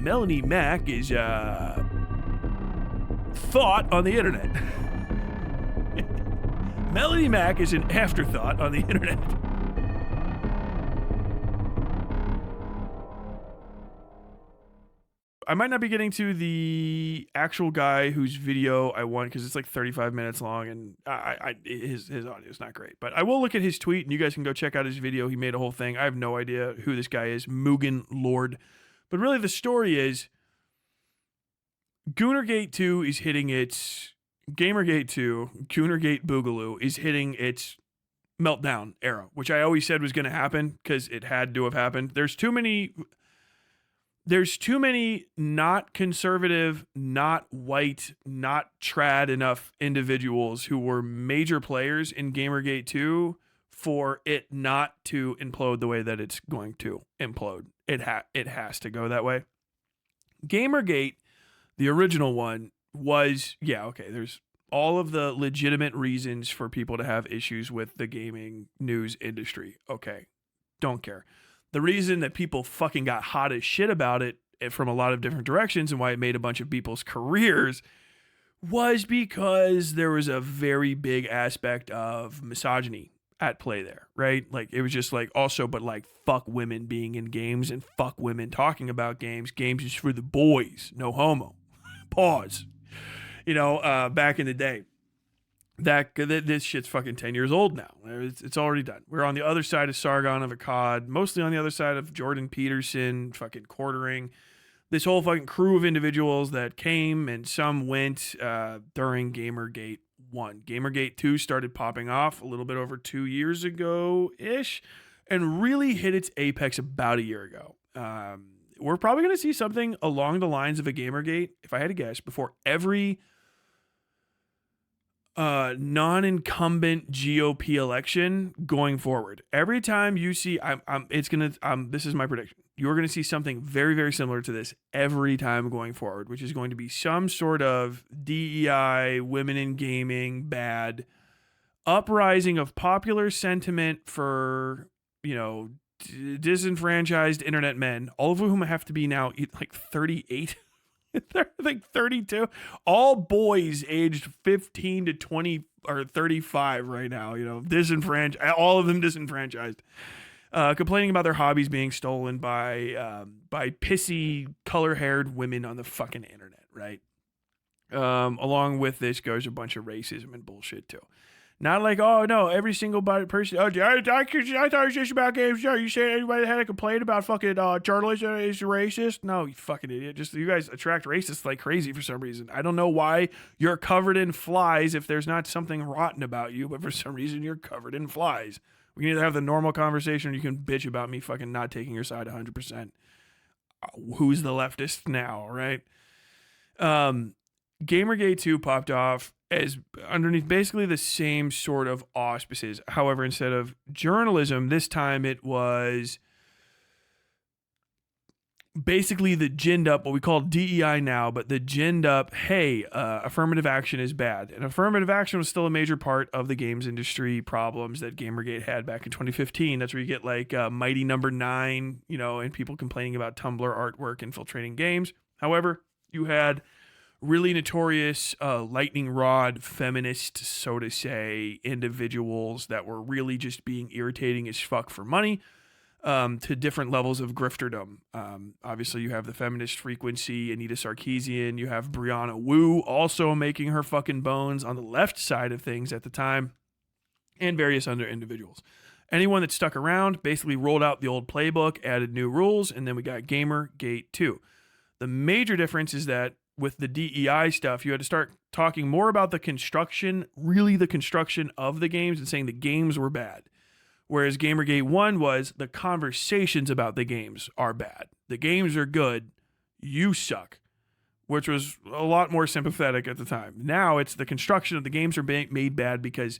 Melonie Mac is thought on the internet. Melonie Mac is an afterthought on the internet. I might not be getting to the actual guy whose video I want because it's like 35 minutes long and his audio is not great. But I will look at his tweet and you guys can go check out his video. He made a whole thing. I have no idea who this guy is, Mugen Lord. But really the story is Goonergate 2 is hitting its... Gamergate 2, Goonergate Boogaloo is hitting its meltdown era, which I always said was going to happen because it had to have happened. There's too many not conservative, not white, not trad enough individuals who were major players in Gamergate 2 for it not to implode the way that it's going to implode. It has to go that way. Gamergate, the original one, was, there's all of the legitimate reasons for people to have issues with the gaming news industry. Okay, don't care. The reason that people fucking got hot as shit about it from a lot of different directions and why it made a bunch of people's careers was because there was a very big aspect of misogyny at play there, right? Like, it was just like also, but like, fuck women being in games and fuck women talking about games. Games is for the boys, no homo. Pause. Back in the day. This shit's fucking 10 years old now. It's already done. We're on the other side of Sargon of Akkad, mostly on the other side of Jordan Peterson, fucking quartering. This whole fucking crew of individuals that came and some went during Gamergate 1. Gamergate 2 started popping off a little bit over 2 years ago-ish and really hit its apex about a year ago. We're probably going to see something along the lines of a Gamergate, if I had to guess, before every non-incumbent GOP election going forward. Every time you see, this is my prediction. You're going to see something very, very similar to this every time going forward, which is going to be some sort of DEI, women in gaming, bad uprising of popular sentiment for, disenfranchised internet men, all of whom have to be now like 38. They're like 32. All boys aged 15 to 20 or 35 right now, disenfranchised, all of them disenfranchised. Complaining about their hobbies being stolen by pissy, color-haired women on the fucking internet, right? Along with this goes a bunch of racism and bullshit, too. Not like, oh, no, every single person, I thought it was just about games. You said anybody that had a complaint about fucking journalism is racist? No, you fucking idiot. Just, you guys attract racists like crazy for some reason. I don't know why you're covered in flies if there's not something rotten about you, but for some reason you're covered in flies. We can either have the normal conversation or you can bitch about me fucking not taking your side 100%. Who's the leftist now, right? Gamergate 2 popped off as underneath basically the same sort of auspices. However, instead of journalism, this time it was basically the ginned up, what we call DEI now, but the ginned up, hey, affirmative action is bad. And affirmative action was still a major part of the games industry problems that Gamergate had back in 2015. That's where you get like Mighty Number 9, and people complaining about Tumblr artwork infiltrating games. However, you had really notorious lightning rod feminist, so to say, individuals that were really just being irritating as fuck for money to different levels of grifterdom. Obviously, you have the feminist frequency, Anita Sarkeesian. You have Brianna Wu also making her fucking bones on the left side of things at the time, and various other individuals. Anyone that stuck around basically rolled out the old playbook, added new rules, and then we got Gamergate 2. The major difference is that with the DEI stuff, you had to start talking more about the construction of the games and saying the games were bad. Whereas Gamergate 1 was the conversations about the games are bad. The games are good. You suck. Which was a lot more sympathetic at the time. Now it's the construction of the games are made bad because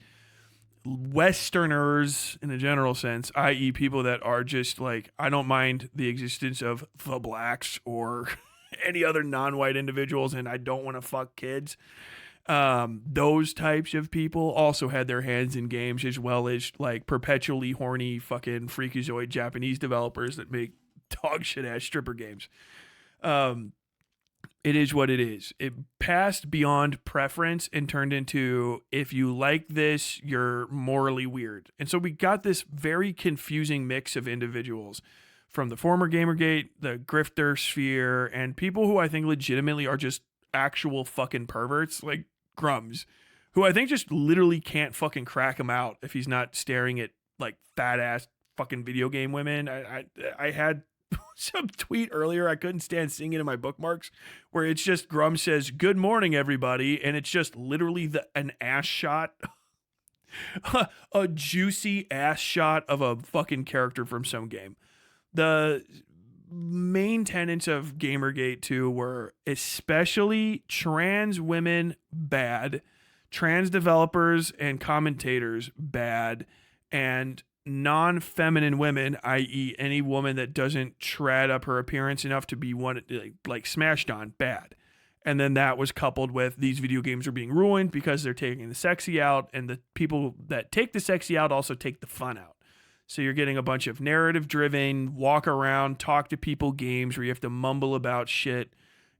Westerners, in a general sense, i.e. people that are just like, I don't mind the existence of the blacks or any other non-white individuals, and I don't want to fuck kids. Those types of people also had their hands in games, as well as like perpetually horny fucking freakazoid Japanese developers that make dog shit ass stripper games. Um, it is what it is. It passed beyond preference and turned into, if you like this, you're morally weird. And so we got this very confusing mix of individuals from the former Gamergate, the grifter sphere, and people who I think legitimately are just actual fucking perverts, like Grums, who I think just literally can't fucking crack him out if he's not staring at like fat ass fucking video game women. I had some tweet earlier I couldn't stand seeing it in my bookmarks where it's just Grum says good morning everybody, and it's just literally an ass shot a juicy ass shot of a fucking character from some game. The main tenets of Gamergate 2 were especially trans women bad, trans developers and commentators bad, and non-feminine women, i.e. any woman that doesn't trad up her appearance enough to be one like smashed on, bad. And then that was coupled with these video games are being ruined because they're taking the sexy out, and the people that take the sexy out also take the fun out. So you're getting a bunch of narrative driven, walk around, talk to people games where you have to mumble about shit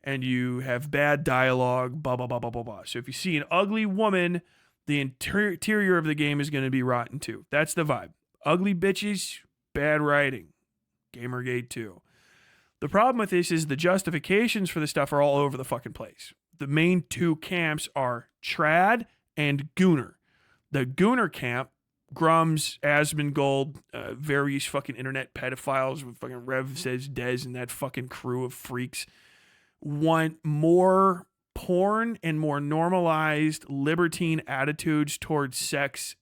and you have bad dialogue, blah, blah, blah, blah, blah, blah. So if you see an ugly woman, the interior of the game is going to be rotten too. That's the vibe. Ugly bitches, bad writing. Gamergate 2. The problem with this is the justifications for the stuff are all over the fucking place. The main two camps are Trad and Gooner. The Gooner camp, Grums, Asmongold, various fucking internet pedophiles with fucking Rev Says Dez and that fucking crew of freaks, want more porn and more normalized libertine attitudes towards sex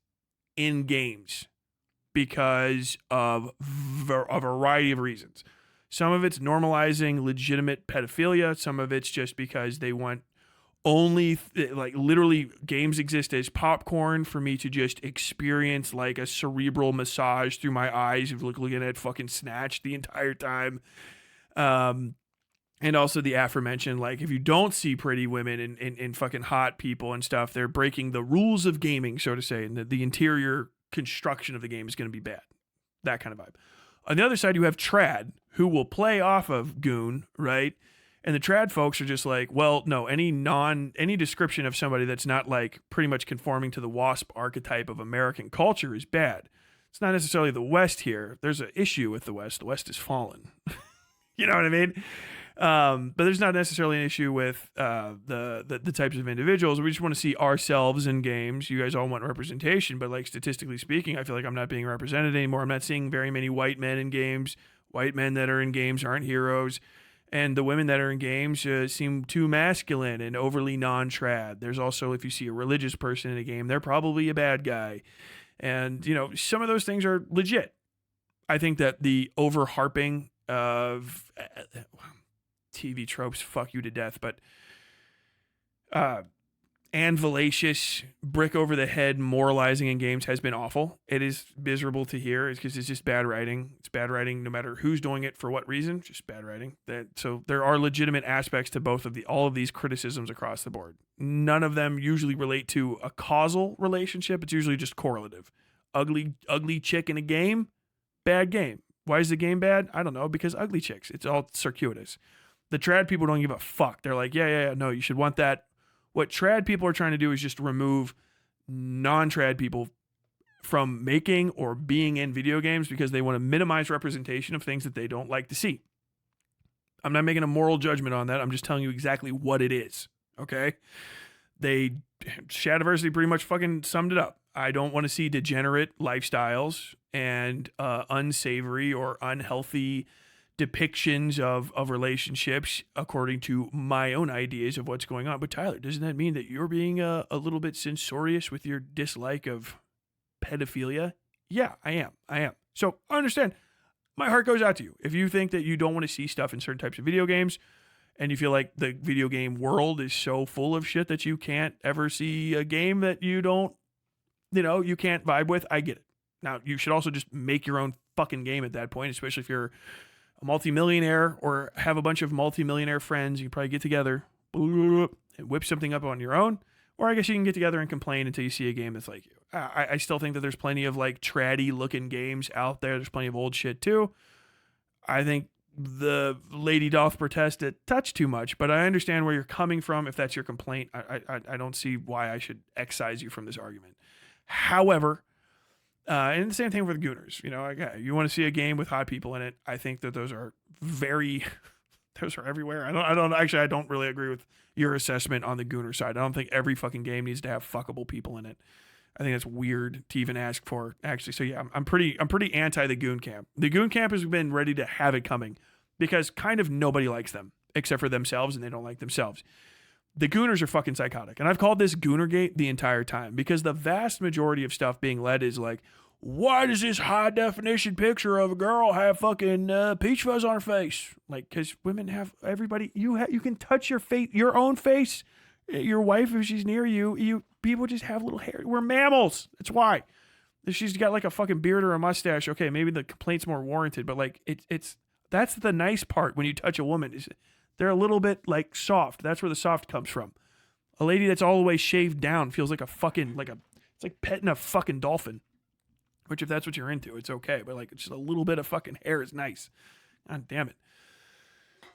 in games because of a variety of reasons. Some of it's normalizing legitimate pedophilia. Some of it's just because they want only, like, literally games exist as popcorn for me to just experience like a cerebral massage through my eyes of looking at fucking Snatch the entire time. And also the aforementioned, like, if you don't see pretty women and fucking hot people and stuff, they're breaking the rules of gaming, so to say, and the interior construction of the game is going to be bad. That kind of vibe. On the other side, you have Trad, who will play off of Goon, right? And the Trad folks are just like, well, no, any description of somebody that's not like pretty much conforming to the WASP archetype of American culture is bad. It's not necessarily the West here. There's an issue with the West. The West is fallen. You know what I mean? But there's not necessarily an issue with the types of individuals. We just want to see ourselves in games. You guys all want representation, but like statistically speaking, I feel like I'm not being represented anymore. I'm not seeing very many white men in games. White men that are in games aren't heroes. And the women that are in games seem too masculine and overly non-trad. There's also, if you see a religious person in a game, they're probably a bad guy. And, you know, some of those things are legit. I think that the over-harping of TV tropes, fuck you to death, but and fallacious, brick over the head moralizing in games has been awful. It is miserable to hear. It's because it's just bad writing. It's bad writing no matter who's doing it for what reason. Just bad writing. So there are legitimate aspects to all of these criticisms across the board. None of them usually relate to a causal relationship. It's usually just correlative. Ugly chick in a game, bad game. Why is the game bad? I don't know, because ugly chicks. It's all circuitous. The trad people don't give a fuck. They're like, yeah, no, you should want that. What trad people are trying to do is just remove non-trad people from making or being in video games because they want to minimize representation of things that they don't like to see. I'm not making a moral judgment on that. I'm just telling you exactly what it is. Okay? Shadiversity pretty much fucking summed it up. I don't want to see degenerate lifestyles and unsavory or unhealthy depictions of relationships according to my own ideas of what's going on. But Tyler, doesn't that mean that you're being a little bit censorious with your dislike of pedophilia? Yeah, I am. So I understand. My heart goes out to you. If you think that you don't want to see stuff in certain types of video games and you feel like the video game world is so full of shit that you can't ever see a game that you don't, you can't vibe with, I get it. Now, you should also just make your own fucking game at that point, especially if you're a multimillionaire or have a bunch of multimillionaire friends. You can probably get together and whip something up on your own. Or I guess you can get together and complain until you see a game that's like you. I still think that there's plenty of like traddy looking games out there. There's plenty of old shit too. I think the lady doth protest a touch too much, but I understand where you're coming from. If that's your complaint, I don't see why I should excise you from this argument. However, and the same thing with Gooners. You know, you want to see a game with hot people in it. I think that those are those are everywhere. I don't really agree with your assessment on the Gooner side. I don't think every fucking game needs to have fuckable people in it. I think that's weird to even ask for, actually. So yeah, I'm pretty anti the Goon Camp. The Goon Camp has been ready to have it coming because kind of nobody likes them except for themselves, and they don't like themselves. The Gooners are fucking psychotic, and I've called this Goonergate the entire time because the vast majority of stuff being led is like, why does this high definition picture of a girl have fucking peach fuzz on her face? Like, because women have, everybody, you can touch your face, your own face. Your wife, if she's near you, people just have little hair. We're mammals. That's why. If she's got like a fucking beard or a mustache, okay, maybe the complaint's more warranted. But like, that's the nice part when you touch a woman, is they're a little bit like soft. That's where the soft comes from. A lady that's all the way shaved down feels like a fucking it's like petting a fucking dolphin. Which, if that's what you're into, it's okay. But like, just a little bit of fucking hair is nice. God damn it.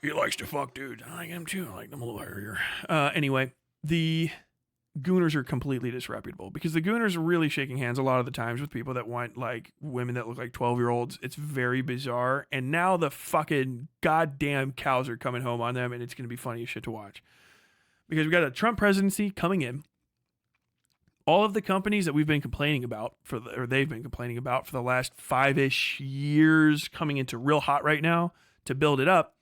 He likes to fuck, dude. I like him too. I like them a little hairier. Anyway, the Gooners are completely disreputable because the Gooners are really shaking hands a lot of the times with people that want like women that look like 12-year-olds. It's very bizarre. And now the fucking goddamn cows are coming home on them, and it's going to be funny as shit to watch. Because we got a Trump presidency coming in. All of the companies that we've been complaining about they've been complaining about for the last 5-ish years, coming into real hot right now to build it up,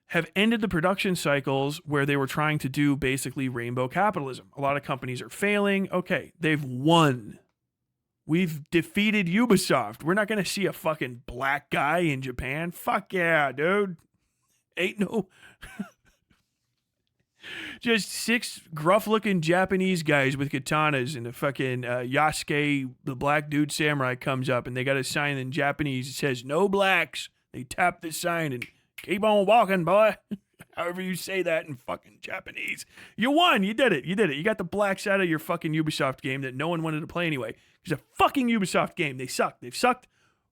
have ended the production cycles where they were trying to do basically rainbow capitalism. A lot of companies are failing. Okay, they've won. We've defeated Ubisoft. We're not going to see a fucking black guy in Japan. Fuck yeah, dude. Ain't no... Just 6 gruff-looking Japanese guys with katanas, and the fucking Yasuke, the black dude samurai, comes up, and they got a sign in Japanese that says, "No blacks." They tap the sign and keep on walking, boy. However you say that in fucking Japanese. You won. You did it. You got the blacks out of your fucking Ubisoft game that no one wanted to play anyway. It's a fucking Ubisoft game. They suck. They've sucked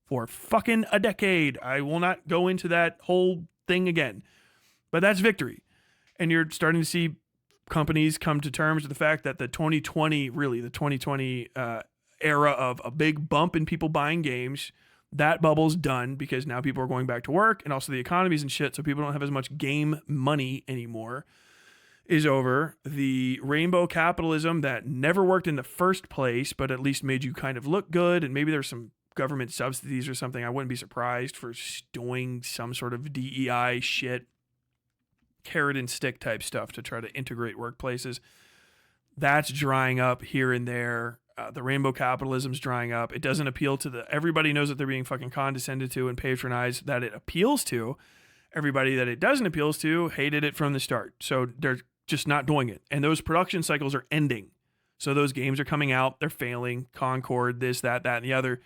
for fucking a decade. I will not go into that whole thing again. But that's victory. And you're starting to see companies come to terms with the fact that the 2020 era of a big bump in people buying games, that bubble's done because now people are going back to work, and also the economy's and shit, so people don't have as much game money anymore, is over. The rainbow capitalism that never worked in the first place, but at least made you kind of look good, and maybe there's some government subsidies or something. I wouldn't be surprised for doing some sort of DEI shit, carrot and stick type stuff to try to integrate workplaces. That's drying up here and there. The rainbow capitalism's drying up. It doesn't appeal to everybody knows that they're being fucking condescended to and patronized that it appeals to. Everybody that it doesn't appeal to hated it from the start. So they're just not doing it. And those production cycles are ending. So those games are coming out. They're failing. Concord, this, that, and the other.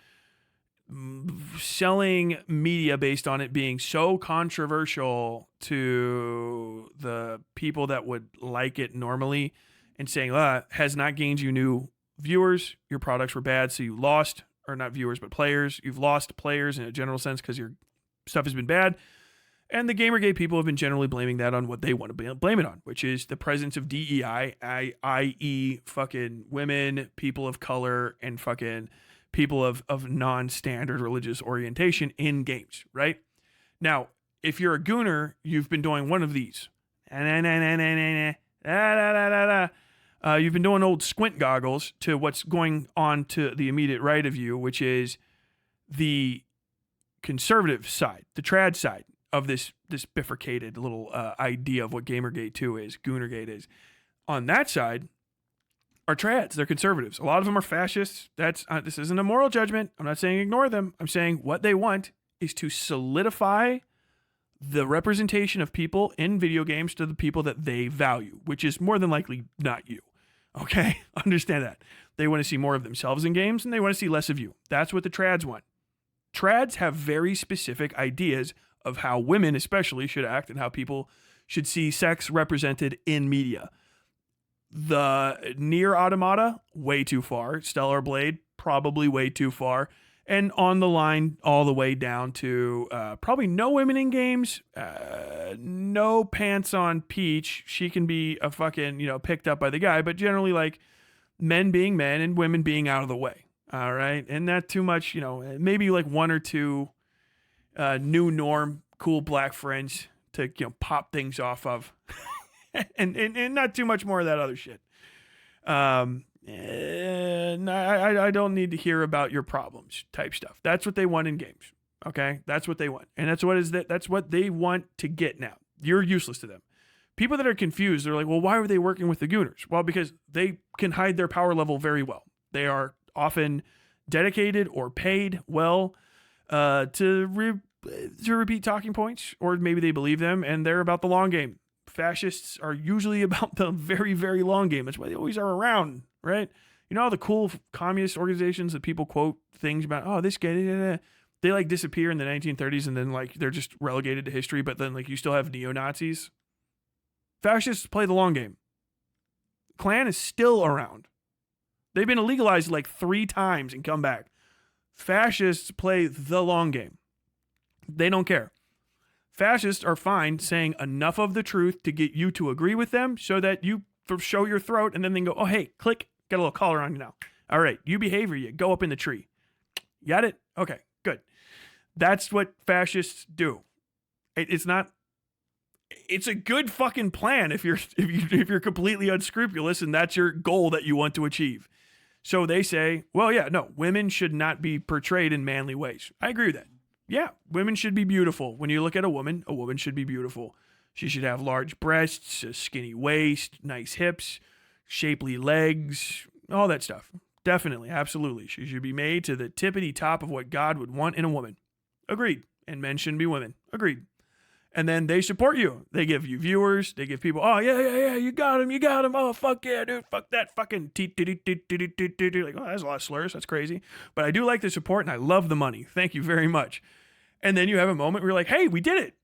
Selling media based on it being so controversial to the people that would like it normally, and saying, has not gained you new viewers. Your products were bad, so you lost, or not viewers, but players. You've lost players in a general sense because your stuff has been bad. And the Gamergate people have been generally blaming that on what they want to blame it on, which is the presence of DEI, i.e. fucking women, people of color, and fucking people of non-standard religious orientation in games, right? Now, if you're a gooner, you've been doing one of these. You've been doing old squint goggles to what's going on to the immediate right of you, which is the conservative side, the trad side of this bifurcated little idea of what Gamergate 2 is, Goonergate is. On that side are trads. They're conservatives. A lot of them are fascists. This isn't a moral judgment. I'm not saying ignore them. I'm saying what they want is to solidify the representation of people in video games to the people that they value, which is more than likely not you. Okay? Understand that. They want to see more of themselves in games, and they want to see less of you. That's what the trads want. Trads have very specific ideas of how women especially should act and how people should see sex represented in media. The Nier Automata, way too far. Stellar Blade, probably way too far. and on the line all the way down to probably no women in games, no pants on Peach. She can be a fucking, picked up by the guy, but generally like men being men and women being out of the way. All right. And not too much, maybe like one or two new norm, cool black friends to, pop things off of. and not too much more of that other shit. And I don't need to hear about your problems type stuff. That's what they want in games. Okay. That's what they want. And that's what they want to get now. You're useless to them. People that are confused, they're like, well, why are they working with the Gooners? Well, because they can hide their power level very well. They are often dedicated or paid well to repeat talking points, or maybe they believe them and they're about the long game. Fascists are usually about the very, very long game. That's why they always are around, right? All the cool communist organizations that people quote things about, oh, this guy, they like disappear in the 1930s and then like they're just relegated to history, but then like you still have neo-Nazis. Fascists play the long game. Klan is still around. They've been illegalized like 3 times and come back. Fascists play the long game. They don't care. Fascists are fine saying enough of the truth to get you to agree with them so that you show your throat and then they go, oh, hey, click, got a little collar on you now. All right, you behave or you go up in the tree. Got it? Okay, good. That's what fascists do. It's a good fucking plan if you're completely unscrupulous and that's your goal that you want to achieve. So they say, well, yeah, no, women should not be portrayed in manly ways. I agree with that. Yeah, women should be beautiful. When you look at a woman should be beautiful. She should have large breasts, a skinny waist, nice hips, shapely legs, all that stuff. Definitely, absolutely. She should be made to the tippity top of what God would want in a woman. Agreed. And men shouldn't be women. Agreed. And then they support you. They give you viewers. They give people, oh, yeah, you got him. Oh, fuck yeah, dude. Fuck that fucking like, oh, that's a lot of slurs. That's crazy. But I do like the support and I love the money. Thank you very much. And then you have a moment where you're like, hey, we did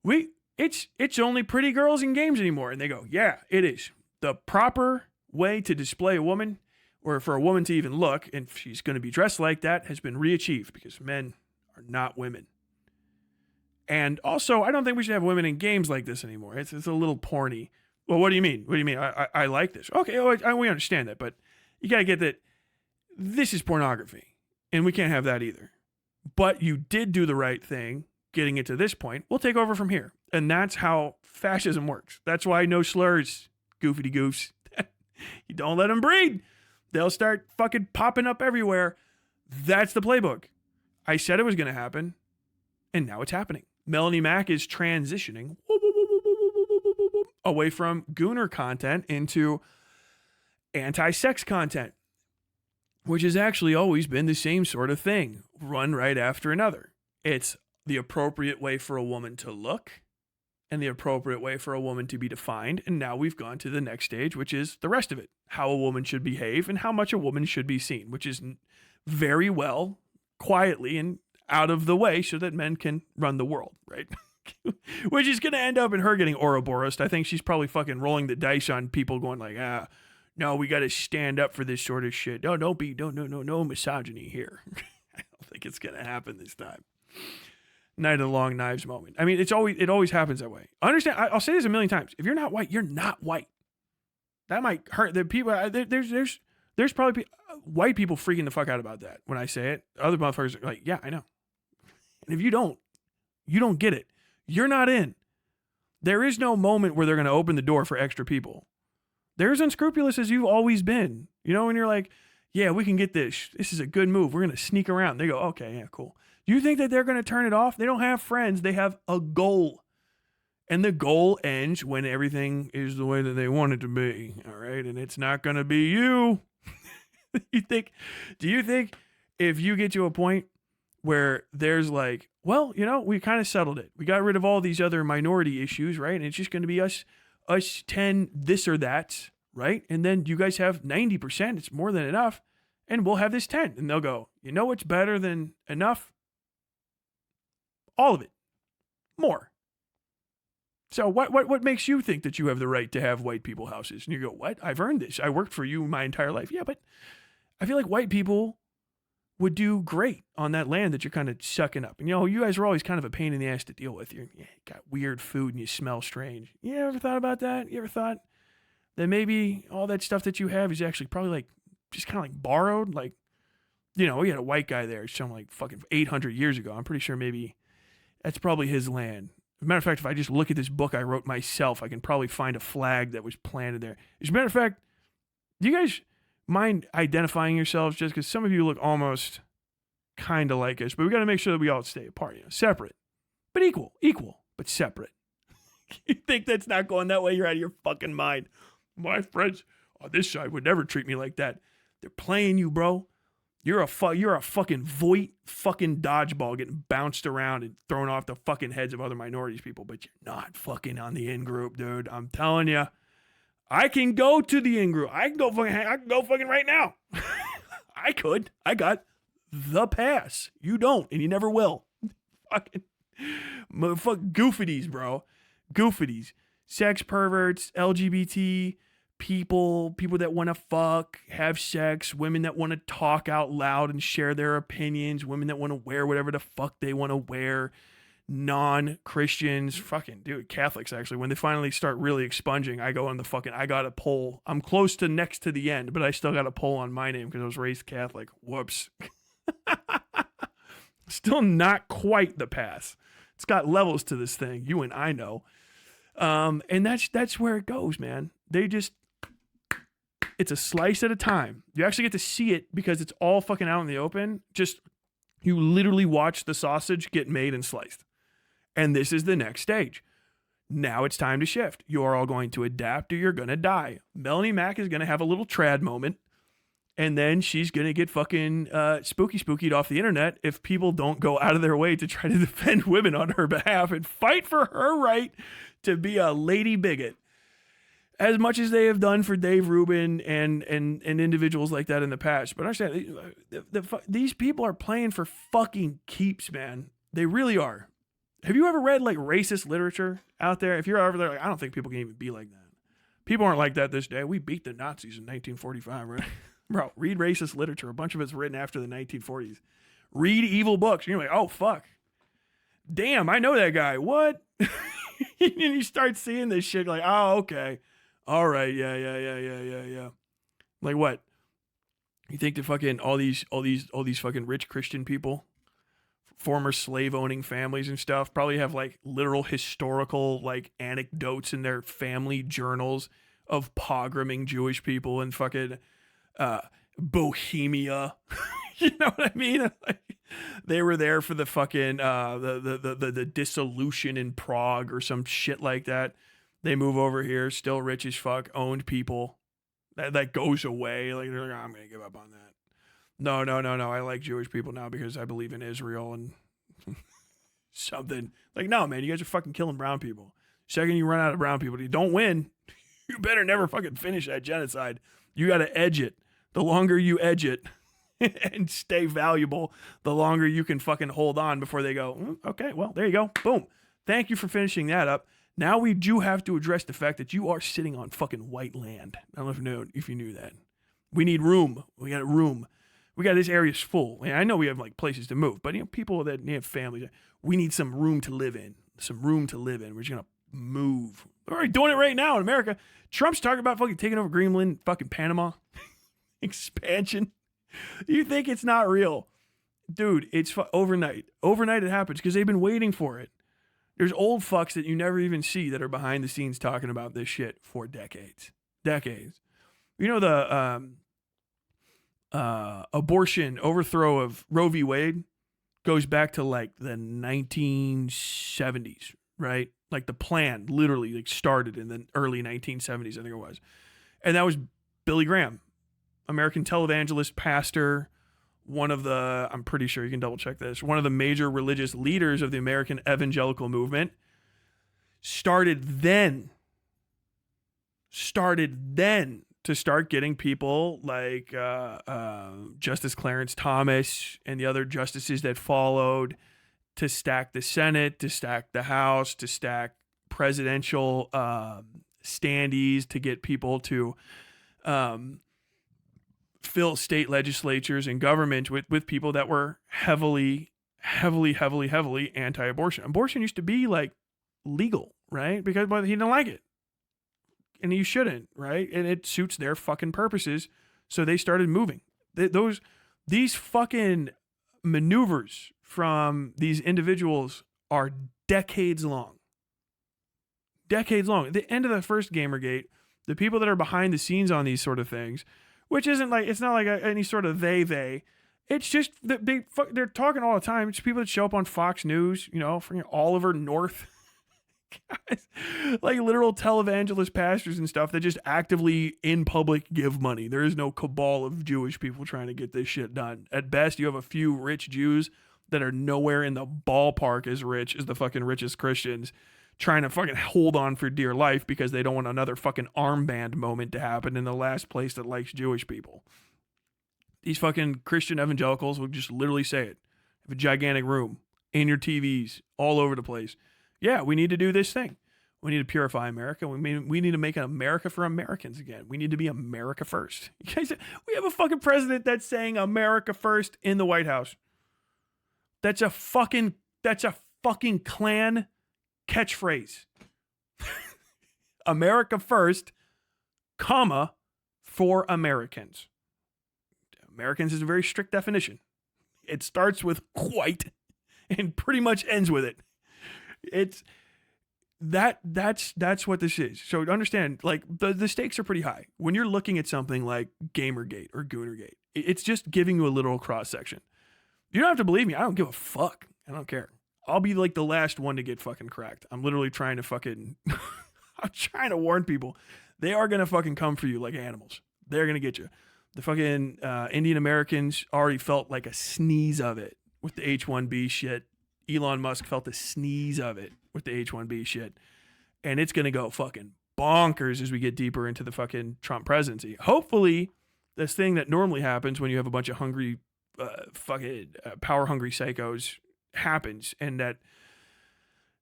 it. It's only pretty girls in games anymore. And they go, yeah, it is. The proper way to display a woman, or for a woman to even look, and she's going to be dressed like that, has been re-achieved because men are not women. And also, I don't think we should have women in games like this anymore. It's a little porny. Well, what do you mean? What do you mean? I like this. Okay, we understand that, but you got to get that this is pornography, and we can't have that either. But you did do the right thing getting it to this point. We'll take over from here. And that's how fascism works. That's why no slurs, goofy goofs. You don't let them breed. They'll start fucking popping up everywhere. That's the playbook. I said it was going to happen, and now it's happening. Melonie Mac is transitioning away from Gooner content into anti-sex content, which has actually always been the same sort of thing, run right after another. It's the appropriate way for a woman to look and the appropriate way for a woman to be defined. And now we've gone to the next stage, which is the rest of it, how a woman should behave and how much a woman should be seen, which is very well, quietly and out of the way so that men can run the world, right? Which is going to end up in her getting Ouroboros. I think she's probably fucking rolling the dice on people going like, no, we got to stand up for this sort of shit. No misogyny here. I don't think it's going to happen this time. Night of the Long Knives moment. I mean, it always happens that way. Understand? I'll say this a million times. If you're not white, you're not white. That might hurt the people. There's probably white people freaking the fuck out about that when I say it. Other motherfuckers are like, yeah, I know. And if you don't get it. You're not in. There is no moment where they're going to open the door for extra people. They're as unscrupulous as you've always been. When you're like, yeah, we can get this. This is a good move. We're going to sneak around. They go, okay, yeah, cool. Do you think that they're going to turn it off? They don't have friends. They have a goal. And the goal ends when everything is the way that they want it to be. All right. And it's not going to be you. Do you think if you get to a point where there's like, well, we kind of settled it. We got rid of all these other minority issues, right? And it's just going to be us 10, this or that, right? And then you guys have 90%. It's more than enough. And we'll have this 10. And they'll go, what's better than enough? All of it. More. So what makes you think that you have the right to have white people houses? And you go, what? I've earned this. I worked for you my entire life. Yeah, but I feel like white people would do great on that land that you're kind of sucking up. And you guys are always kind of a pain in the ass to deal with. You got weird food and you smell strange. You ever thought about that? You ever thought that maybe all that stuff that you have is actually probably like just kind of like borrowed? Like, we had a white guy there something like fucking 800 years ago. I'm pretty sure maybe that's probably his land. As a matter of fact, if I just look at this book I wrote myself, I can probably find a flag that was planted there. As a matter of fact, do you guys mind identifying yourselves, just because some of you look almost kind of like us, but we got to make sure that we all stay apart, separate, but equal, but separate. You think that's not going that way? You're out of your fucking mind. My friends on this side would never treat me like that. They're playing you, bro. You're a fucking Voight fucking dodgeball getting bounced around and thrown off the fucking heads of other minorities people, but you're not fucking on the in group, dude. I'm telling you. I can go to the in-group. I can go fucking right now. I could. I got the pass. You don't, and you never will. Fucking motherfucking goofities, bro. Goofities. Sex perverts, LGBT people that want to fuck, have sex, women that want to talk out loud and share their opinions, women that want to wear whatever the fuck they want to wear. Non-Christians, fucking dude, Catholics actually, when they finally start really expunging, I got a poll. I'm close to next to the end, but I still got a poll on my name because I was raised Catholic. Whoops. Still not quite the pass. It's got levels to this thing. You and I know. And that's where it goes, man. It's a slice at a time. You actually get to see it because it's all fucking out in the open. You literally watch the sausage get made and sliced. And this is the next stage. Now it's time to shift. You are all going to adapt or you're going to die. Melonie Mac is going to have a little trad moment. And then she's going to get fucking spookied off the internet if people don't go out of their way to try to defend women on her behalf and fight for her right to be a lady bigot. As much as they have done for Dave Rubin and individuals like that in the past. But understand, these people are playing for fucking keeps, man. They really are. Have you ever read like racist literature out there? If you're over there, like, I don't think people can even be like that. People aren't like that this day. We beat the Nazis in 1945, right? Bro, read racist literature. A bunch of it's written after the 1940s. Read evil books. You're like, oh, fuck. Damn, I know that guy. What? And you start seeing this shit like, oh, okay. All right, yeah. Like what? You think that fucking all these fucking rich Christian people, former slave owning families and stuff, probably have like literal historical like anecdotes in their family journals of pogroming Jewish people in fucking Bohemia. You know what I mean? Like, they were there for the fucking the dissolution in Prague or some shit like that. They move over here, still rich as fuck, owned people. That goes away. Like they're like, I'm gonna give up on that. No. I like Jewish people now because I believe in Israel and something. Like, no, man, you guys are fucking killing brown people. Second you run out of brown people, you don't win. You better never fucking finish that genocide. You got to edge it. The longer you edge it and stay valuable, the longer you can fucking hold on before they go, okay, well, there you go. Boom. Thank you for finishing that up. Now we do have to address the fact that you are sitting on fucking white land. I don't know if you knew that. We need room. We got room. We got this area's full. I know we have like places to move, but people that have families, we need some room to live in. We're just gonna move. All right, doing it right now in America. Trump's talking about fucking taking over Greenland, fucking Panama, expansion. You think it's not real, dude? It's overnight. Overnight it happens because they've been waiting for it. There's old fucks that you never even see that are behind the scenes talking about this shit for decades. You know the abortion overthrow of Roe v. Wade goes back to like the 1970s, right? Like the plan literally like started in the early 1970s, I think it was. And that was Billy Graham, American televangelist, pastor, one of the, I'm pretty sure you can double check this, one of the major religious leaders of the American evangelical movement, started then to start getting people like Justice Clarence Thomas and the other justices that followed to stack the Senate, to stack the House, to stack presidential standees, to get people to fill state legislatures and government with people that were heavily anti-abortion. Abortion used to be like legal, right? Because he didn't like it. And you shouldn't, right? And it suits their fucking purposes. So they started moving. These fucking maneuvers from these individuals are decades long. Decades long. At the end of the first Gamergate, the people that are behind the scenes on these sort of things, which isn't like, it's not like any sort of they. It's just that they're talking all the time. It's people that show up on Fox News, you know, from Oliver North. Guys, like literal televangelist pastors and stuff that just actively in public give money. There is no cabal of Jewish people trying to get this shit done. At best, you have a few rich Jews that are nowhere in the ballpark as rich as the fucking richest Christians trying to fucking hold on for dear life because they don't want another fucking armband moment to happen in the last place that likes Jewish people. These fucking Christian evangelicals will just literally say it. Have a gigantic room, in your TVs, all over the place. Yeah, we need to do this thing. We need to purify America. We need to make an America for Americans again. We need to be America first. You guys, we have a fucking president that's saying America first in the White House. That's a fucking Klan catchphrase. America first, comma, for Americans. Americans is a very strict definition. It starts with white and pretty much ends with it. It's that's what this is. So understand, like the stakes are pretty high when you're looking at something like Gamergate or Goonergate. It's just giving you a literal cross section. You don't have to believe me. I don't give a fuck. I don't care. I'll be like the last one to get fucking cracked. I'm literally trying to fucking I'm trying to warn people. They are gonna fucking come for you like animals. They're gonna get you. The fucking Indian Americans already felt like a sneeze of it with the H-1B shit. Elon Musk felt the sneeze of it with the H-1B shit. And it's going to go fucking bonkers as we get deeper into the fucking Trump presidency. Hopefully, this thing that normally happens when you have a bunch of hungry, power-hungry psychos happens, and that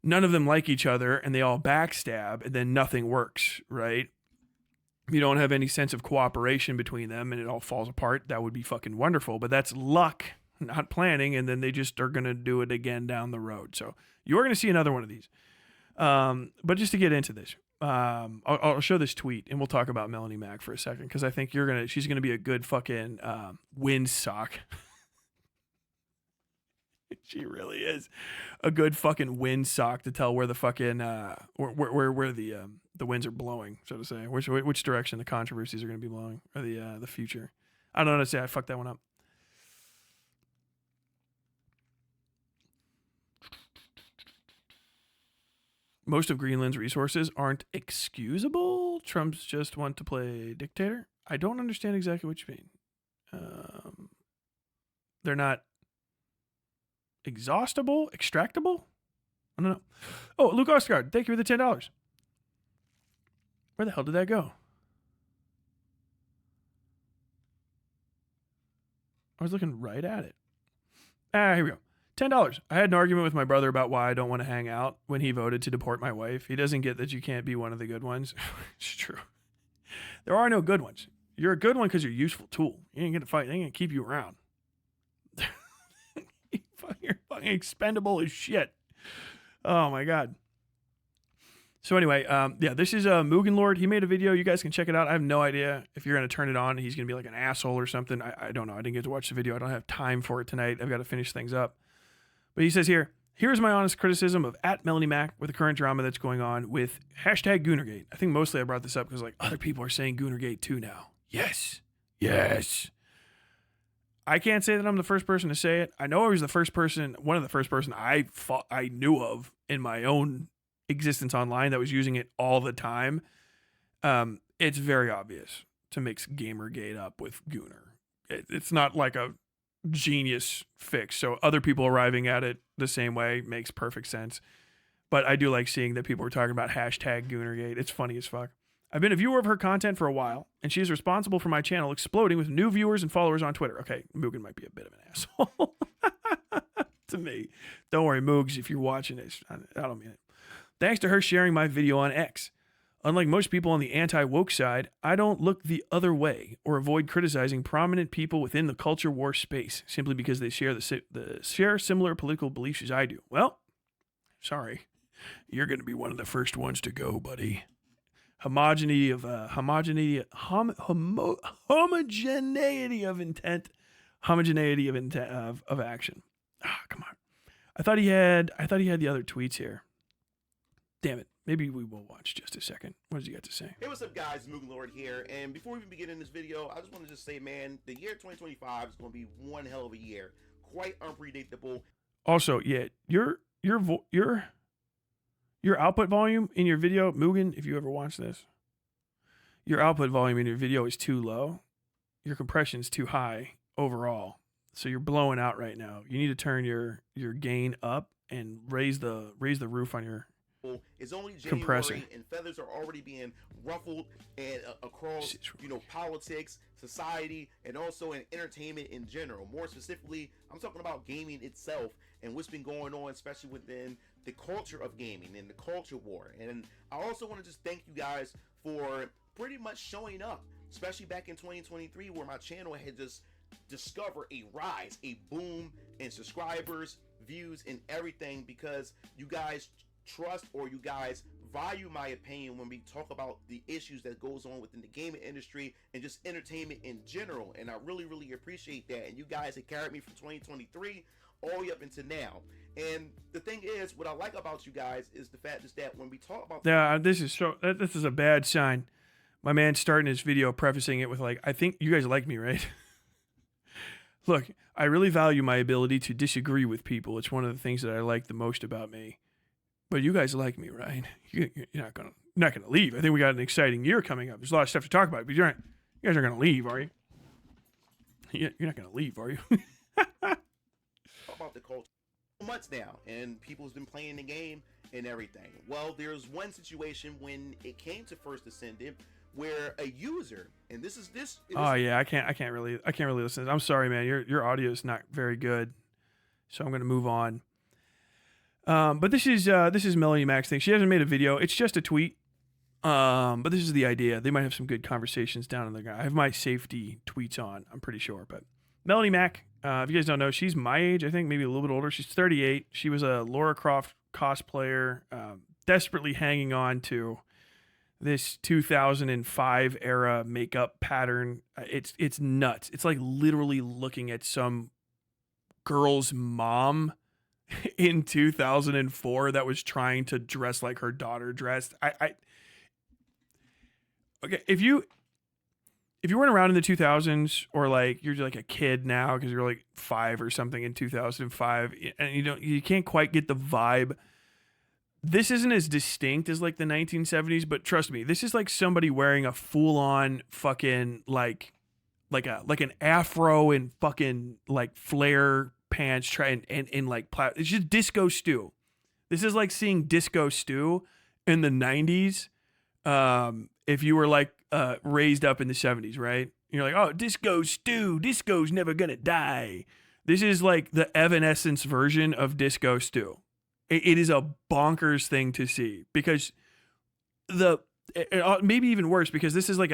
none of them like each other, and they all backstab, and then nothing works, right? You don't have any sense of cooperation between them, and it all falls apart. That would be fucking wonderful, but that's luck. Not planning, and then they just are going to do it again down the road. So you're going to see another one of these. But just to get into this, I'll show this tweet, and we'll talk about Melonie Mac for a second, because I think she's going to be a good fucking windsock. She really is a good fucking windsock to tell where the fucking where the winds are blowing, so to say, which direction the controversies are going to be blowing, or the future. I don't know how to say. I fucked that one up. Most of Greenland's resources aren't excusable. Trump's just want to play dictator. I don't understand exactly what you mean. They're not exhaustible, extractable? I don't know. Oh, Luke Osgard, thank you for the $10. Where the hell did that go? I was looking right at it. Here we go. $10. I had an argument with my brother about why I don't want to hang out when he voted to deport my wife. He doesn't get that you can't be one of the good ones. It's true. There are no good ones. You're a good one because you're a useful tool. You ain't going to fight. They ain't going to keep you around. You're fucking expendable as shit. Oh my God. So anyway, this is Mugen Lord. He made a video. You guys can check it out. I have no idea if you're going to turn it on. He's going to be like an asshole or something. I don't know. I didn't get to watch the video. I don't have time for it tonight. I've got to finish things up. But he says here's my honest criticism of @Melonie Mac with the current drama that's going on with #Goonergate. I think mostly I brought this up because like other people are saying Goonergate too now. Yes. I can't say that I'm the first person to say it. I know I was one of the first person I knew of in my own existence online that was using it all the time. It's very obvious to mix Gamergate up with Gooner. It's not like a genius fix. So other people arriving at it the same way makes perfect sense. But I do like seeing that people are talking about #Goonergate. It's funny as fuck. I've been a viewer of her content for a while, and she is responsible for my channel exploding with new viewers and followers on Twitter. Okay, Mugen might be a bit of an asshole to me. Don't worry, Moogs, if you're watching this. I don't mean it. Thanks to her sharing my video on X. Unlike most people on the anti-woke side, I don't look the other way or avoid criticizing prominent people within the culture war space simply because they share share similar political beliefs as I do. Well, sorry, you're going to be one of the first ones to go, buddy. Homogeneity of intent. Homogeneity of intent of action. Ah, come on. I thought he had the other tweets here. Damn it. Maybe we will watch just a second. What does he got to say? Hey, what's up, guys? Moogan Lord here. And before we even begin in this video, I just want to just say, man, the year 2025 is going to be one hell of a year. Quite unpredictable. Also, yeah, your output volume in your video, Moogan, if you ever watch this, your output volume in your video is too low. Your compression is too high overall. So you're blowing out right now. You need to turn your gain up and raise the roof on your It's only January, compressor. And feathers are already being ruffled and across, politics, society, and also in entertainment in general. More specifically, I'm talking about gaming itself and what's been going on, especially within the culture of gaming and the culture war. And I also want to just thank you guys for pretty much showing up, especially back in 2023, where my channel had just discovered a rise, a boom in subscribers, views, and everything, because you guys trust, or you guys value my opinion when we talk about the issues that goes on within the gaming industry and just entertainment in general. And I really appreciate that. And you guys have carried me from 2023 all the way up into now. And the thing is, what I like about you guys is the fact is that when we talk about this is a bad sign. My man's starting his video prefacing it with like, I think you guys like me, right? Look, I really value my ability to disagree with people. It's one of the things that I like the most about me. But you guys like me, right? You're not gonna leave. I think we got an exciting year coming up. There's a lot of stuff to talk about, but you guys aren't gonna leave, are you? You're not gonna leave, are you? about the culture months now, and people's been playing the game and everything. Well, there's one situation when it came to First Ascendant where a user, and oh yeah, I can't really listen. I'm sorry, man. Your audio is not very good, so I'm gonna move on. But this is Melonie Mac's thing. She hasn't made a video. It's just a tweet. But this is the idea. They might have some good conversations down in the ground. I have my safety tweets on, I'm pretty sure. But Melonie Mac, if you guys don't know, she's my age, I think, maybe a little bit older. She's 38. She was a Lara Croft cosplayer, desperately hanging on to this 2005 era makeup pattern. It's nuts. It's like literally looking at some girl's mom in 2004 that was trying to dress like her daughter dressed. Okay, if you weren't around in the 2000s, or like you're like a kid now because you're like 5 or something in 2005, and you can't quite get the vibe. This isn't as distinct as like the 1970s, but trust me, this is like somebody wearing a full-on fucking like an afro and fucking like flare pants, and like it's just Disco Stew. This is like seeing Disco Stew in the 90s. If you were like raised up in the 70s, right? You're like, oh, Disco Stew, disco's never gonna die. This is like the Evanescence version of Disco Stew. It is a bonkers thing to see, because maybe even worse, because this is like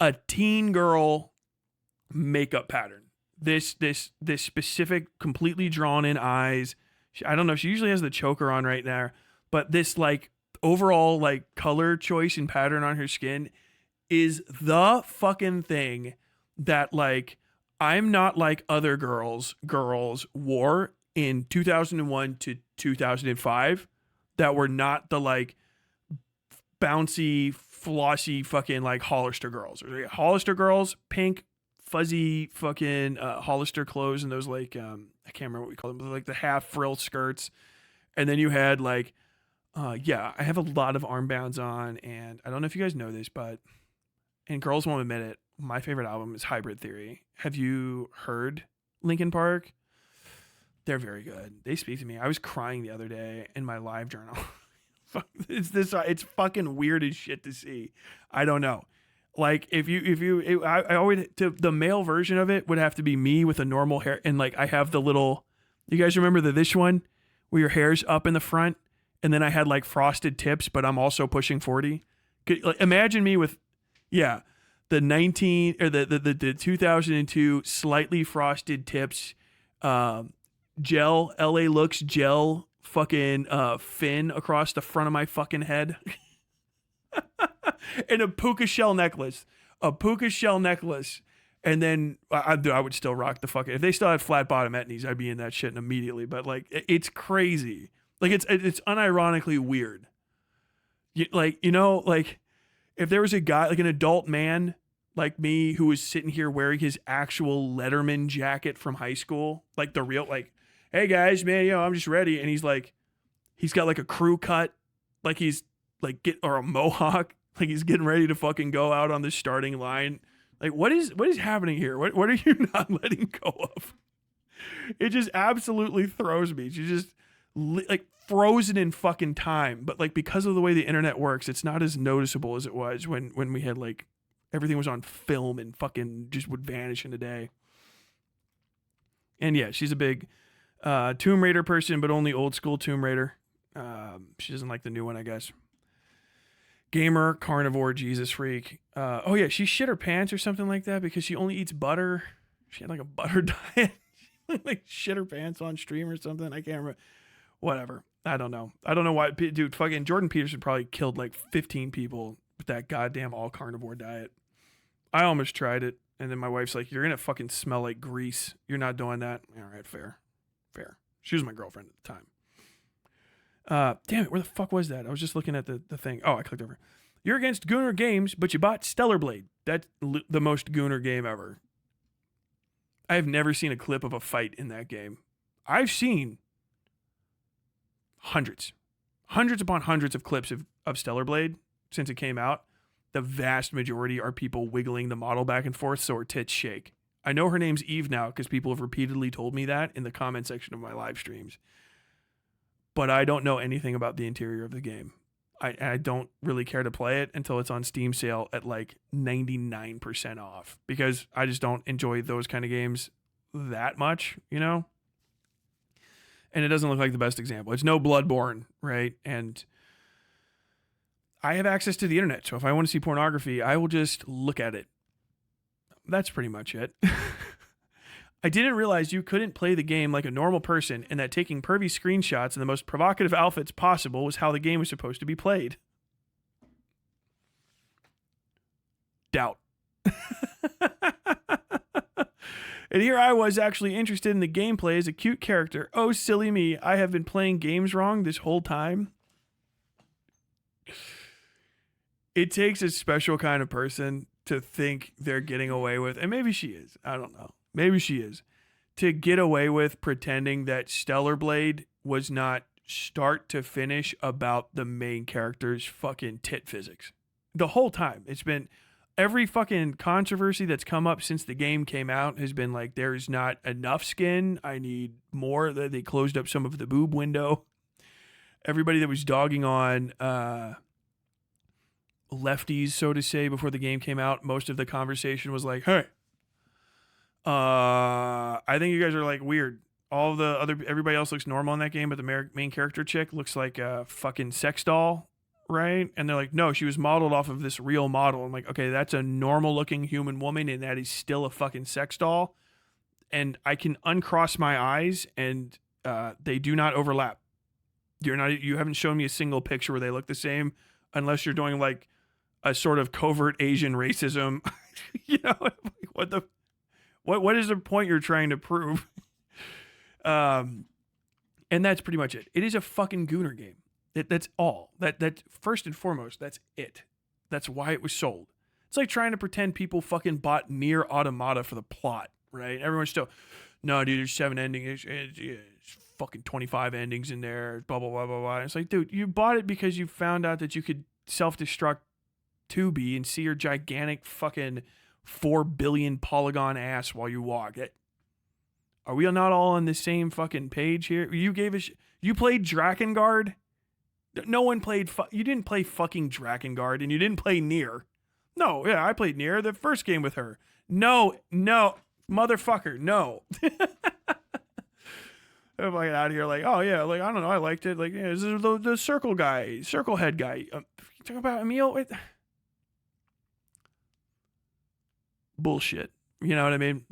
a teen girl makeup pattern. This specific, completely drawn in eyes. I don't know. She usually has the choker on right there, but this like overall like color choice and pattern on her skin is the fucking thing that like I'm not like other girls wore in 2001 to 2005 that were not the like bouncy, flossy fucking like Hollister girls. Or like Hollister girls, pink, fuzzy fucking Hollister clothes, and those like I can't remember what we call them, but like the half frill skirts. And then you had like I have a lot of armbands on, and I don't know if you guys know this, but and girls won't admit it, my favorite album is Hybrid Theory. Have you heard Linkin Park? They're very good. They speak to me. I was crying the other day in my live journal. It's fucking weird as shit to see. I don't know. Like I always, the male version of it would have to be me with a normal hair, and like I have the little. You guys remember this one where your hair's up in the front and then I had like frosted tips, but I'm also pushing 40. Like, imagine me with, the 2002 slightly frosted tips, gel, LA Looks gel, fucking fin across the front of my fucking head, and a puka shell necklace, and then I would still rock the fucking. If they still had flat bottom etnies, I'd be in that shit immediately. But like, it's crazy. Like it's unironically weird. Like if there was a guy, like an adult man like me, who was sitting here wearing his actual Letterman jacket from high school, like the real, like, hey guys, man, I'm just ready, and he's got like a crew cut, like he's like or a mohawk, like he's getting ready to fucking go out on the starting line. Like, what is happening here? What are you not letting go of? It just absolutely throws me. She's just like frozen in fucking time. But like, because of the way the internet works, it's not as noticeable as it was when we had like everything was on film and fucking just would vanish in a day. And yeah, she's a big Tomb Raider person, but only old school Tomb Raider. She doesn't like the new one, I guess. Gamer, carnivore, Jesus freak. Oh yeah, she shit her pants or something like that because she only eats butter. She had like a butter diet. Like shit her pants on stream or something. I can't remember. Whatever. I don't know why. Dude, fucking Jordan Peterson probably killed like 15 people with that goddamn all carnivore diet. I almost tried it, and then my wife's like, "You're gonna fucking smell like grease. You're not doing that." All right, fair. She was my girlfriend at the time. Damn it, where the fuck was that? I was just looking at the thing. Oh, I clicked over. You're against Gooner Games, but you bought Stellar Blade. That's the most Gooner game ever. I have never seen a clip of a fight in that game. I've seen hundreds upon hundreds of clips of Stellar Blade since it came out. The vast majority are people wiggling the model back and forth so her tits shake. I know her name's Eve now because people have repeatedly told me that in the comment section of my live streams. But I don't know anything about the interior of the game. I don't really care to play it until it's on Steam sale at like 99% off because I just don't enjoy those kind of games that much, And it doesn't look like the best example. It's no Bloodborne, right? And I have access to the internet, so if I want to see pornography, I will just look at it. That's pretty much it. I didn't realize you couldn't play the game like a normal person and that taking pervy screenshots in the most provocative outfits possible was how the game was supposed to be played. Doubt. And here I was actually interested in the gameplay as a cute character. Oh, silly me. I have been playing games wrong this whole time. It takes a special kind of person to think they're getting away with, and maybe she is. I don't know. Maybe she is. To get away with pretending that Stellar Blade was not start to finish about the main character's fucking tit physics. The whole time. It's been every fucking controversy that's come up since the game came out has been like, there's not enough skin. I need more. They closed up some of the boob window. Everybody that was dogging on lefties, so to say, before the game came out, most of the conversation was like, hey, I think you guys are like weird. Everybody else looks normal in that game, but the main character chick looks like a fucking sex doll, right? And they're like, no, she was modeled off of this real model. I'm like, okay, that's a normal looking human woman, and that is still a fucking sex doll. And I can uncross my eyes, and they do not overlap. You haven't shown me a single picture where they look the same, unless you're doing like a sort of covert Asian racism. What is the point you're trying to prove? And that's pretty much it. It is a fucking Gooner game. That's all. That first and foremost, that's it. That's why it was sold. It's like trying to pretend people fucking bought Nier Automata for the plot, right? Everyone's still, no, dude, there's 7 endings. It's fucking 25 endings in there. Blah blah blah blah blah. It's like, dude, you bought it because you found out that you could self-destruct 2B and see your gigantic fucking 4 billion polygon ass while you walk. Are we not all on the same fucking page here? You played Drakengard? No one played. You didn't play fucking Drakengard, and you didn't play Nier. No, yeah, I played Nier, the first game with her. No, motherfucker, no. I'm like out here like, oh yeah, like I don't know, I liked it. Like, yeah, this is the circle guy, circle head guy. Talking about Emil. Bullshit. You know what I mean?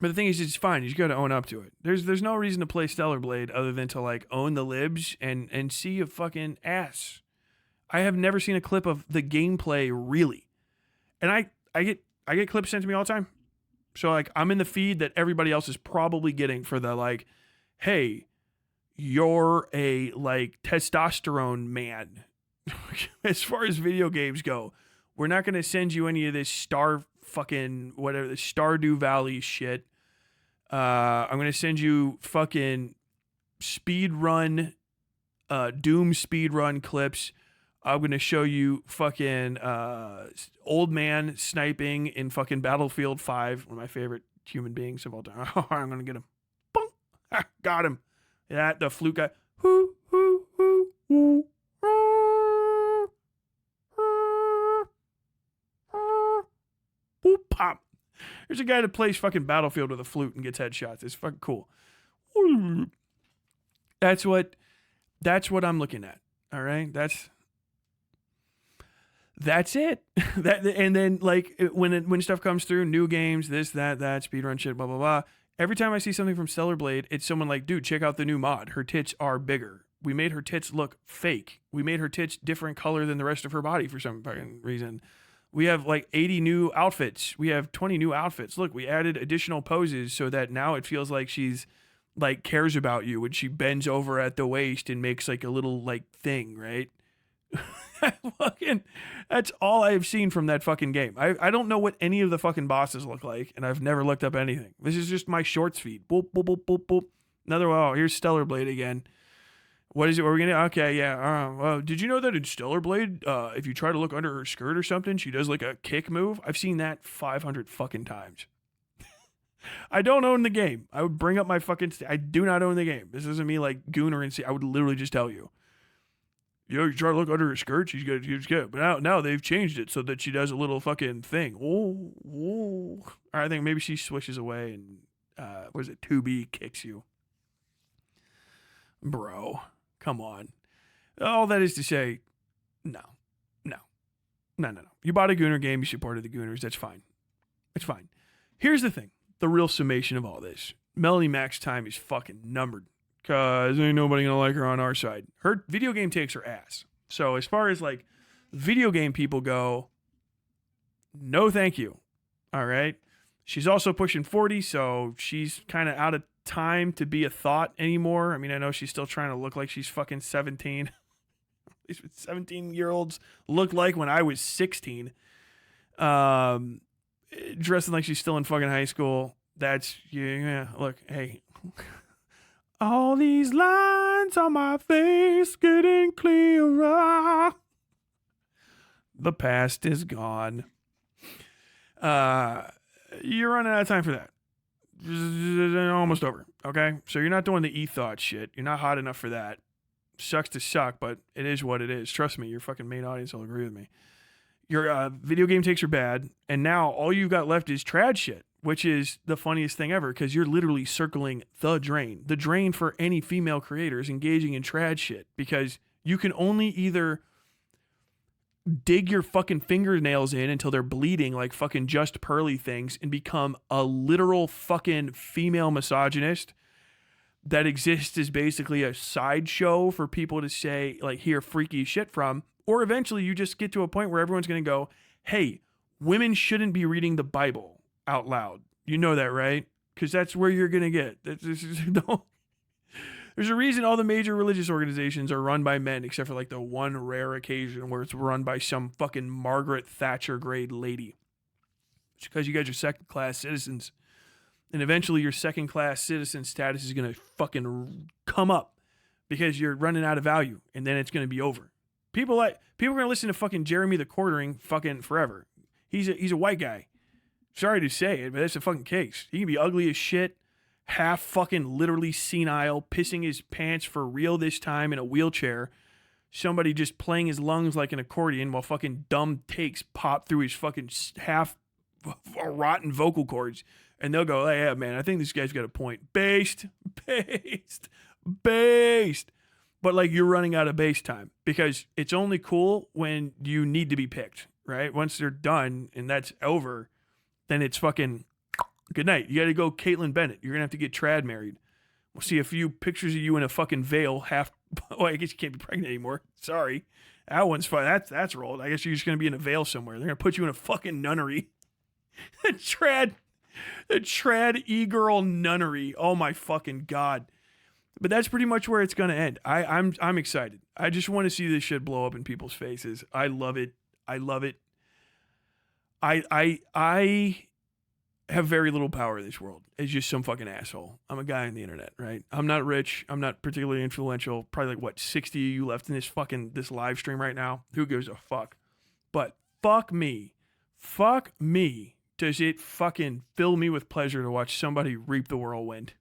But the thing is, it's fine. You just got to own up to it. There's no reason to play Stellar Blade other than to like own the libs and see a fucking ass. I have never seen a clip of the gameplay really, and I get clips sent to me all the time. So like I'm in the feed that everybody else is probably getting for the like, hey, you're a like testosterone man. As far as video games go, we're not going to send you any of this Star fucking whatever, the Stardew Valley shit. I'm going to send you fucking speedrun, Doom speedrun clips. I'm going to show you fucking old man sniping in fucking Battlefield 5, one of my favorite human beings of all time. I'm going to get him. Boom. Got him. That, the flute guy. Hoo, hoo, hoo, hoo. Boop, pop. There's a guy that plays fucking Battlefield with a flute and gets headshots. It's fucking cool. That's what I'm looking at. All right? That's it. And then like when stuff comes through, new games, this, that, speedrun shit, blah, blah, blah. Every time I see something from Stellar Blade, it's someone like, dude, check out the new mod. Her tits are bigger. We made her tits look fake. We made her tits different color than the rest of her body for some fucking reason. We have like 80 new outfits. We have 20 new outfits. Look, we added additional poses so that now it feels like she's like cares about you when she bends over at the waist and makes like a little like thing, right? That's all I've seen from that fucking game. I don't know what any of the fucking bosses look like, and I've never looked up anything. This is just my shorts feed. Boop, boop, boop, boop, boop. Another one. Oh, here's Stellar Blade again. What is it? What are we gonna? Okay, yeah. Well, did you know that in Stellar Blade, if you try to look under her skirt or something, she does like a kick move? I've seen that 500 fucking times. I don't own the game. I would bring up my fucking. I do not own the game. This isn't me like Gooner and see. I would literally just tell you. You try to look under her skirt, she's good. But now they've changed it so that she does a little fucking thing. Oh. I think maybe she swishes away and, what is it, 2B kicks you. Bro, come on. All that is to say, no. You bought a Gooner game, you supported the Gooners, that's fine. It's fine. Here's the thing, the real summation of all this. Melonie Mac's time is fucking numbered. Because ain't nobody gonna like her on our side. Her video game takes her ass. So as far as like video game people go, no thank you. All right. She's also pushing 40, so she's kind of out of time to be a thought anymore. I mean, I know she's still trying to look like she's fucking 17. At least what 17-year-olds looked like when I was 16. Dressing like she's still in fucking high school. That's, yeah, look, hey. All these lines on my face getting clearer. The past is gone. You're running out of time for that. Almost over. Okay? So you're not doing the e-thought shit. You're not hot enough for that. Sucks to suck, but it is what it is. Trust me, your fucking main audience will agree with me. Your video game takes are bad, and now all you've got left is trad shit. Which is the funniest thing ever because you're literally circling the drain. The drain for any female creators engaging in trad shit because you can only either dig your fucking fingernails in until they're bleeding like fucking Just Pearly things and become a literal fucking female misogynist that exists as basically a sideshow for people to say, like, hear freaky shit from. Or eventually you just get to a point where everyone's going to go, hey, women shouldn't be reading the Bible out loud. You know that, right? Because that's where you're going to get. There's a reason all the major religious organizations are run by men, except for like the one rare occasion where it's run by some fucking Margaret Thatcher grade lady. It's because you guys are second-class citizens. And eventually your second-class citizen status is going to fucking come up because you're running out of value, and then it's going to be over. People are going to listen to fucking Jeremy the Quartering fucking forever. He's a white guy. Sorry to say it, but that's the fucking case. He can be ugly as shit, half fucking literally senile, pissing his pants for real this time in a wheelchair. Somebody just playing his lungs like an accordion while fucking dumb takes pop through his fucking half rotten vocal cords, and they'll go, hey, yeah, man, I think this guy's got a point. Based. But like you're running out of bass time because it's only cool when you need to be picked, right? Once they're done and that's over, then it's fucking good night. You got to go Caitlyn Bennett. You're going to have to get trad married. We'll see a few pictures of you in a fucking veil oh, I guess you can't be pregnant anymore. Sorry. That one's fine. That's rolled. I guess you're just going to be in a veil somewhere. They're going to put you in a fucking nunnery. the trad e-girl nunnery. Oh my fucking God. But that's pretty much where it's going to end. I'm excited. I just want to see this shit blow up in people's faces. I love it. I have very little power in this world. It's just some fucking asshole. I'm a guy on the internet, right? I'm not rich. I'm not particularly influential. Probably like what, 60 of you left in this live stream right now. Who gives a fuck? But fuck me. Does it fucking fill me with pleasure to watch somebody reap the whirlwind?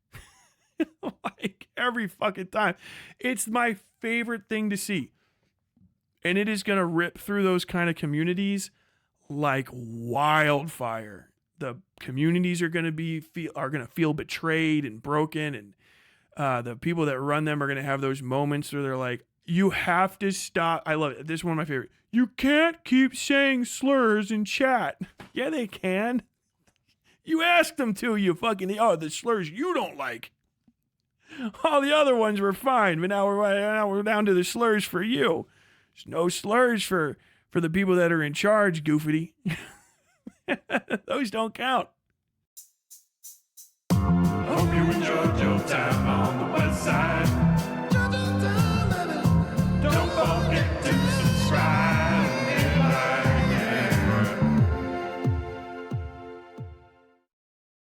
Like every fucking time. It's my favorite thing to see. And it is going to rip through those kind of communities like wildfire. The communities are going to feel betrayed and broken, and the people that run them are going to have those moments where they're like, you have to stop. I love it. This is one of my favorite. You can't keep saying slurs in chat. Yeah, they can. You asked them to, you fucking, the slurs you don't like. All the other ones were fine, but now we're down to the slurs for you. There's no slurs for the people that are in charge, goofity. Those don't count. Hope you enjoyed your time on the Westside.